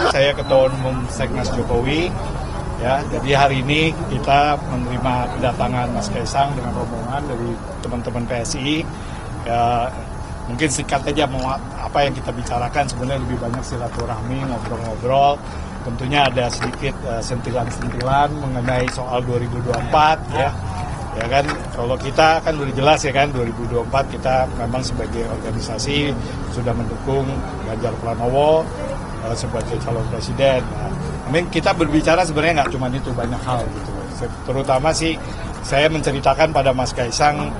saya Ketua Umum Seknas Jokowi. Ya, jadi hari ini kita menerima kedatangan Mas Kaisang dengan rombongan dari teman-teman PSI. Ya, mungkin singkat aja mau apa yang kita bicarakan, sebenarnya lebih banyak silaturahmi, ngobrol-ngobrol. Tentunya ada sedikit sentilan-sentilan mengenai soal 2024 ya. Ya kan, kalau kita kan udah jelas ya kan, 2024 kita memang sebagai organisasi sudah mendukung Ganjar Pranowo sebagai calon presiden. Nah, kita berbicara sebenarnya nggak cuma itu, banyak hal gitu. Terutama sih saya menceritakan pada Mas Kaisang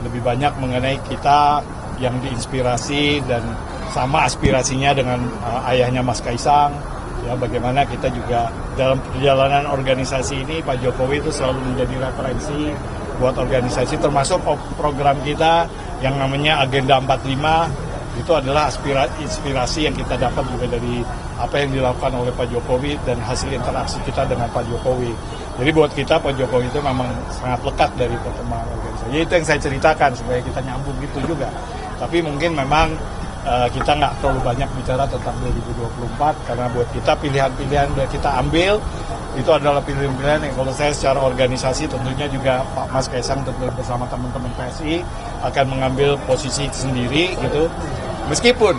lebih banyak mengenai kita yang diinspirasi dan sama aspirasinya dengan ayahnya Mas Kaisang. Ya, bagaimana kita juga dalam perjalanan organisasi ini Pak Jokowi itu selalu menjadi referensi buat organisasi, termasuk program kita yang namanya Agenda 45. Itu adalah inspirasi yang kita dapat juga dari apa yang dilakukan oleh Pak Jokowi dan hasil interaksi kita dengan Pak Jokowi. Jadi buat kita Pak Jokowi itu memang sangat lekat dari perkembangan organisasi. Itu yang saya ceritakan supaya kita nyambung gitu juga. Tapi mungkin memang kita nggak terlalu banyak bicara tentang 2024 karena buat kita pilihan-pilihan yang kita ambil itu adalah pilihan-pilihan yang kalau saya secara organisasi tentunya juga Pak Mas Kaisang tentu bersama teman-teman PSI akan mengambil posisi sendiri gitu. Meskipun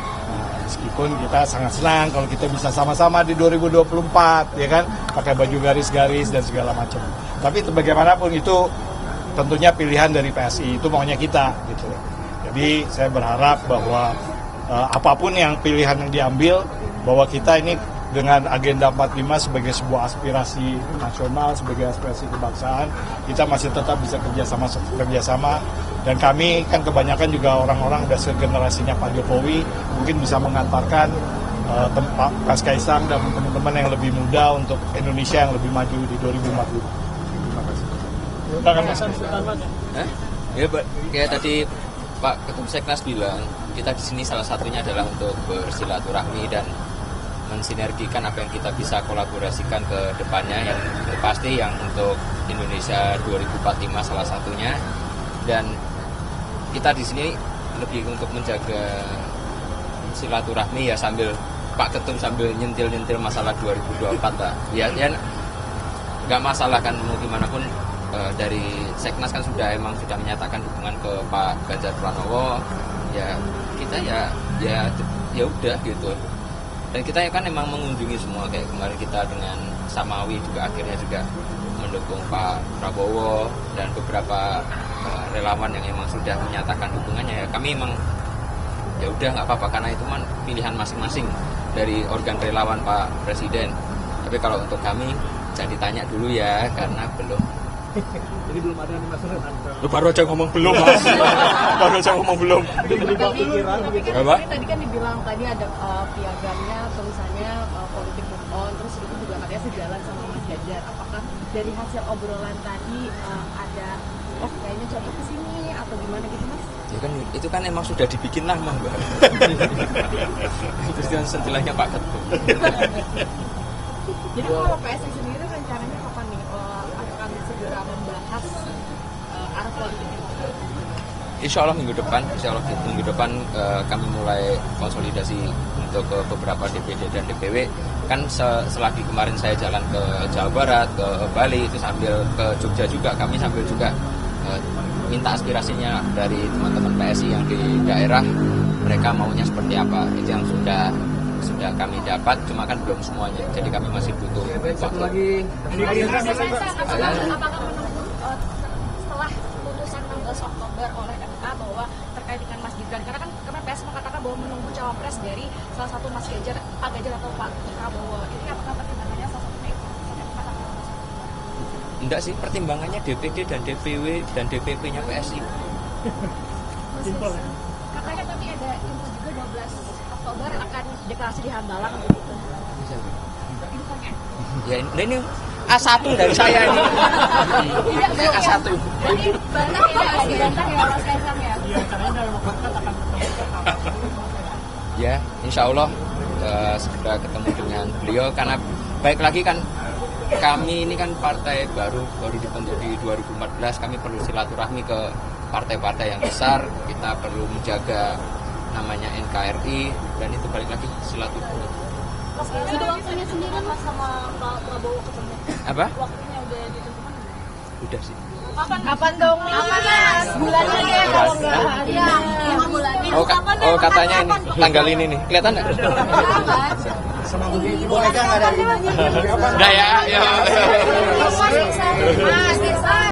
kita sangat senang kalau kita bisa sama-sama di 2024 ya kan, pakai baju garis-garis dan segala macam. Tapi bagaimanapun itu tentunya pilihan dari PSI, itu maunya kita gitu. Jadi saya berharap bahwa apapun yang pilihan yang diambil, bahwa kita ini dengan Agenda 45 sebagai sebuah aspirasi nasional, sebagai aspirasi kebangsaan, kita masih tetap bisa kerjasama. Dan kami kan kebanyakan juga orang-orang udah segenerasinya Pak Jokowi, mungkin bisa mengantarkan Mas Kaisang dan teman-teman yang lebih muda untuk Indonesia yang lebih maju di 2045. Terima kasih. Ya, kayak tadi Pak Ketum Seknas bilang, kita di sini salah satunya adalah untuk bersilaturahmi dan mensinergikan apa yang kita bisa kolaborasikan ke depannya, yang pasti yang untuk Indonesia 2045 salah satunya. Dan kita di sini lebih untuk menjaga silaturahmi ya, sambil Pak Ketum sambil nyentil-nyentil masalah 2024 Pak. Ya nggak masalah kan, mau gimana pun dari Seknas kan sudah menyatakan dukungan ke Pak Ganjar Pranowo. Ya kita ya udah gitu. Dan kita kan emang mengunjungi semua, kayak kemarin kita dengan Samawi juga akhirnya juga mendukung Pak Prabowo dan beberapa relawan yang emang sudah menyatakan dukungannya. Ya kami emang ya udah nggak apa-apa karena itu kan pilihan masing-masing dari organ relawan Pak Presiden. Tapi kalau untuk kami jangan ditanya dulu ya karena belum. Jadi belum ada nih Mas Ren. Lu baru aja ngomong belum Mas. Baru aja ngomong belum. Tadi kan dibilang tadi ada piagamnya tulisannya politik move on, terus itu juga katanya sejalan sama Mas Ganjar. Apakah dari hasil obrolan tadi ada kayaknya cocok ke sini atau gimana gitu Mas? Ya kan itu kan emang sudah dibikin lama Mbak. Terus kan sentilahnya Pak Ketum. Jadi kalau PSI sendiri rencananya kapan nih akan segera membahas arah politiknya? Insya Allah minggu depan kami mulai konsolidasi untuk ke beberapa DPD dan DPW. Kan selagi kemarin saya jalan ke Jawa Barat, ke Bali, itu sambil ke Jogja juga, kami sambil juga minta aspirasinya dari teman-teman PSI yang di daerah, mereka maunya seperti apa. Itu yang sudah kami dapat, cuma kan belum semuanya, jadi kami masih butuh waktu. Apakah menunggu setelah putusan 16 Oktober oleh MK bahwa terkait dengan Mas Gibran, karena kan kemarin PS mengatakan bahwa menunggu cawapres dari salah satu Mas Ganjar, Pak Ganjar atau Pak Prabowo, ini apakah pertimbangannya salah satunya itu? Enggak sih, pertimbangannya DPD dan DPW dan DPP-nya PSI. Simpel. Katanya tapi ada info juga 12 Oktober akan deklarasi di Hambalang begitu. Ya ini A1 dari saya ini. Saya A1. Jadi dibantah ya Mas Kaisang ya. Iya, karena dalam waktu akan Ya, insya Allah segera ketemu dengan beliau, karena baik lagi kan kami ini kan partai baru dibentuk di 2014, kami perlu silaturahmi ke partai-partai yang besar, kita perlu menjaga namanya NKRI, dan itu balik lagi silaturahmi. Sudah waktunya sendiri Mas sama Pak Prabowo ketemu. Apa? Waktunya udah ditentukan. Udah sih. Kapan dong? Kapan Mas? Bulannya deh kalau nggak hari. Iya, 5 bulan. Oh katanya ini tanggal ini nih. Kelihatan nggak? Boleh kan ada Udah ya. Yuk. Mas,